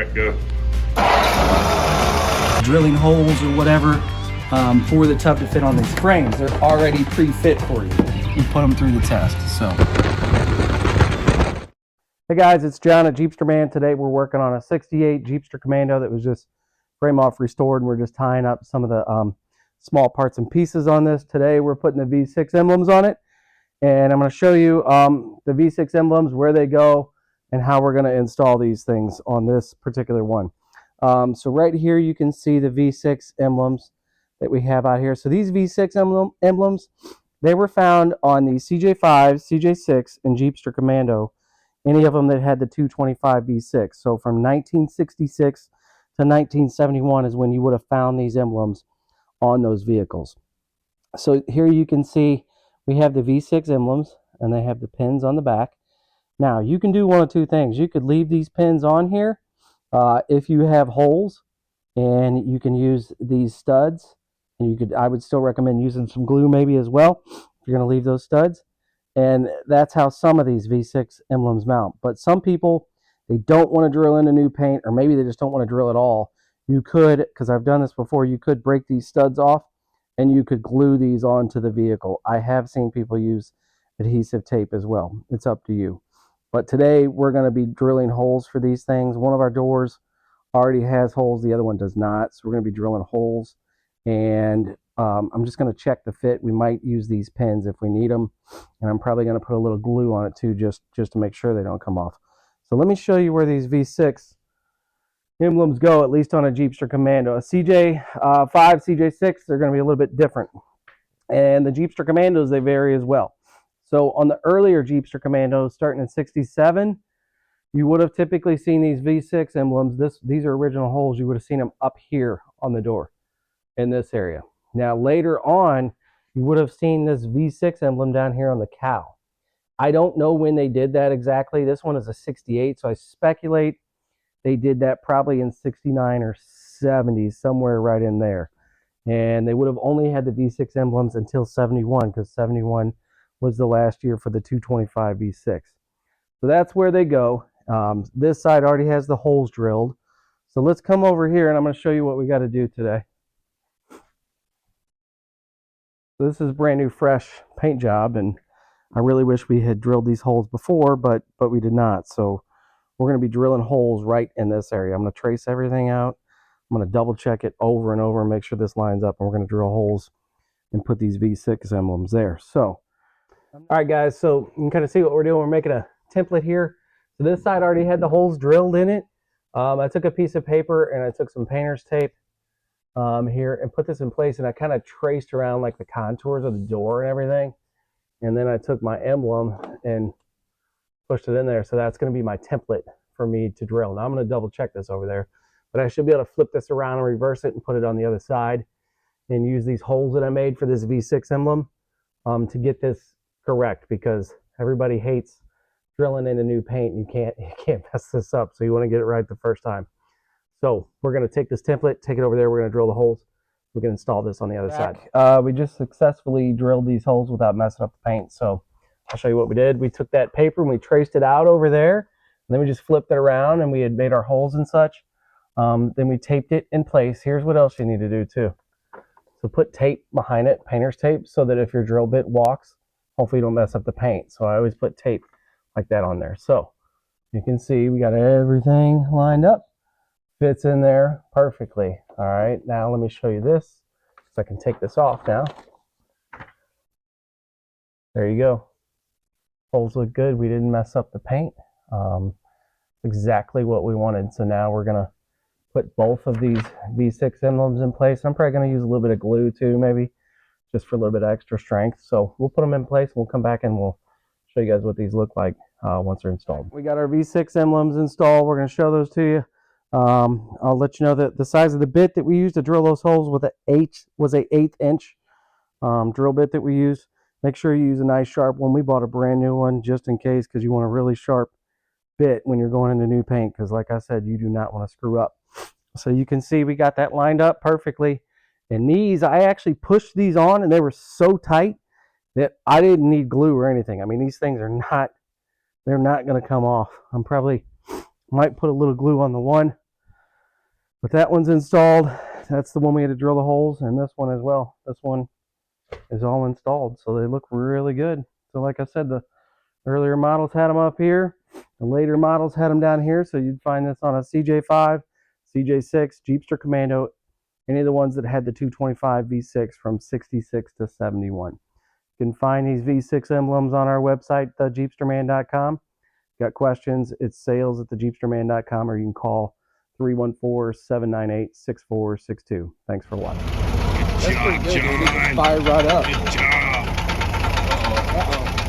right, go. Drilling holes or whatever for the tub to fit on these frames. They're already pre-fit for you. You put them through the test. So, hey guys, it's John at JeepsterMan. Today we're working on a 68 Jeepster Commando that was just frame off restored, and we're just tying up some of the small parts and pieces on this. Today we're putting the V6 emblems on it, and I'm going to show you the V6 emblems, where they go, and how we're going to install these things on this particular one. So right here you can see the V6 emblems that we have out here. So these V6 emblems, they were found on the CJ5, CJ6, and Jeepster Commando, any of them that had the 225 V6. So from 1966 to 1971 is when you would have found these emblems on those vehicles. So here you can see we have the V6 emblems, and they have the pins on the back. Now you can do one of two things. You could leave these pins on here if you have holes, and you can use these studs, and you could, I would still recommend using some glue maybe as well if you're going to leave those studs. And that's how some of these V6 emblems mount. But some people, they don't want to drill into new paint, or maybe they just don't want to drill at all. You could, because I've done this before, you could break these studs off and you could glue these onto the vehicle. I have seen people use adhesive tape as well. It's up to you. But today we're going to be drilling holes for these things. One of our doors already has holes, the other one does not. So we're going to be drilling holes, and I'm just going to check the fit. We might use these pins if we need them, and I'm probably going to put a little glue on it too, just to make sure they don't come off. So let me show you where these V6 emblems go, at least on a Jeepster Commando. A CJ5, CJ6, they're going to be a little bit different, and the Jeepster Commandos, they vary as well. So on the earlier Jeepster Commandos, starting in 67, you would have typically seen these V6 emblems. These are original holes. You would have seen them up here on the door in this area. Now later on, you would have seen this V6 emblem down here on the cow. I don't know when they did that exactly. This one is a 68, so I speculate they did that probably in 69 or 70, somewhere right in there. And they would have only had the V6 emblems until 71, because 71 was the last year for the 225 V6. So that's where they go. This side already has the holes drilled. So let's come over here, and I'm going to show you what we got to do today. So this is a brand new fresh paint job, and I really wish we had drilled these holes before, but we did not. So we're going to be drilling holes right in this area. I'm going to trace everything out. I'm going to double check it over and over and make sure this lines up, and we're going to drill holes and put these V6 emblems there. So all right guys, so you can kind of see what we're doing. We're making a template here. So this side already had the holes drilled in it. I took a piece of paper and I took some painter's tape here and put this in place, and I kind of traced around like the contours of the door and everything, and then I took my emblem and pushed it in there. So that's going to be my template for me to drill. Now I'm going to double check this over there, but I should be able to flip this around and reverse it and put it on the other side and use these holes that I made for this V6 emblem to get this correct, because everybody hates drilling into new paint. You can't mess this up, so you want to get it right the first time. So we're going to take this template, take it over there, we're going to drill the holes, we can install this on the other side. We just successfully drilled these holes without messing up the paint. So I'll show you what we did. We took that paper and we traced it out over there, and then we just flipped it around, and we had made our holes and such. Then we taped it in place. Here's what else you need to do too. So put tape behind it, painter's tape, so that if your drill bit walks, hopefully you don't mess up the paint. So I always put tape like that on there. So you can see we got everything lined up. Fits in there perfectly. All right, now let me show you this. So I can take this off now. There you go. Holes look good. We didn't mess up the paint. Exactly what we wanted. So now we're gonna put both of these V6 emblems in place. I'm probably gonna use a little bit of glue too, maybe, just for a little bit of extra strength. So we'll put them in place. We'll come back and we'll show you guys what these look like once they're installed. We got our V6 emblems installed. We're going to show those to you. I'll let you know that the size of the bit that we used to drill those holes with was a 1/8 inch drill bit that we used. Make sure you use a nice sharp one. We bought a brand new one just in case, because you want a really sharp bit when you're going into new paint, because like I said, you do not want to screw up. So you can see we got that lined up perfectly. And these, I actually pushed these on, and they were so tight that I didn't need glue or anything. I mean, these things are not, they're not going to come off. I'm probably, might put a little glue on the one But that one's installed. That's the one we had to drill the holes, and this one as well. This one is all installed, so they look really good. So like I said, the earlier models had them up here. The later models had them down here, so you'd find this on a CJ5, CJ6, Jeepster Commando, any of the ones that had the 225 V6 from 66 to 71. You can find these V6 emblems on our website, JeepsterMan.com. Got questions, it's sales@JeepsterMan.com, or you can call 314-798-6462. Thanks for watching. Good job, John. Fire right up. Good job.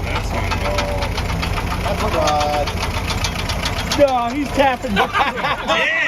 That's That's a rod. No, he's tapping. yeah.